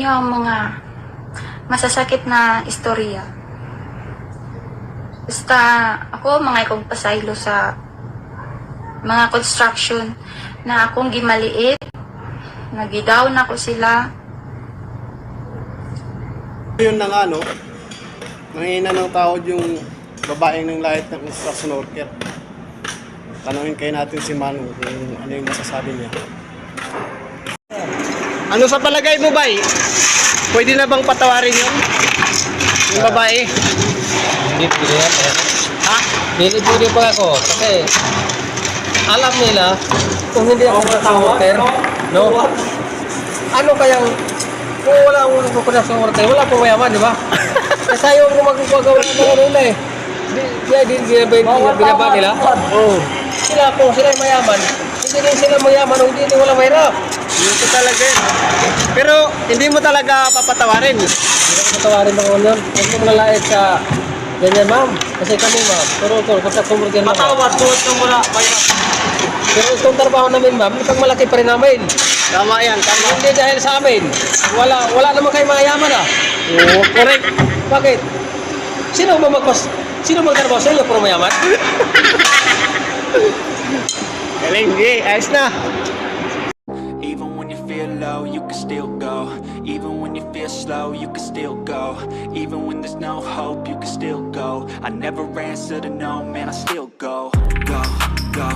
ang mga masasakit na istorya. Basta ako, mga ikong pasaylo sa mga construction na akong gimaliit, nagidown ako sila. Yun na nga, no? Nangihina ng tawad yung babaeng ng lahit ng construction worker. Tanungin kayo natin si Manu kung ano yung masasabi niya. Ano sa palagay mo, bay? Pwede na bang patawarin yun? Yung babae? Hindi pwede yan. Ha? Hindi pwede pa ako. Kasi alam nila kung hindi ako worker, no? Ano kayang kung wala akong worker, wala akong mayaman, di ba? Kasi ayaw ko magagawa ng mga nila eh. Di binaba nila. Oo. Sila kung sila mayaman, hindi din sila mayaman, hindi din wala mahirap. Ito talaga yun. Pero hindi mo talaga papatawarin. Hindi ko patawarin mga yun. Huwag mo malalait sa ganyan, ma'am. Kasi kami, ma'am, turutol, kapag tumurgan na. Patawad, tuwad ka muna. Pero itong trabaho namin, ma'am, ipag malaki pa rin namin. Tama yan, tama. Hindi dahil sa amin. Wala naman kayo mayaman ah. Oo, correct. Bakit? Sino magtrabaho sa inyo puro mayaman? Galing, ayos na. Even when you feel low, you can still go. Even when you feel slow, you can still go. Even when there's no hope, you can still go. I never answer to no, man, I still go. Go, go.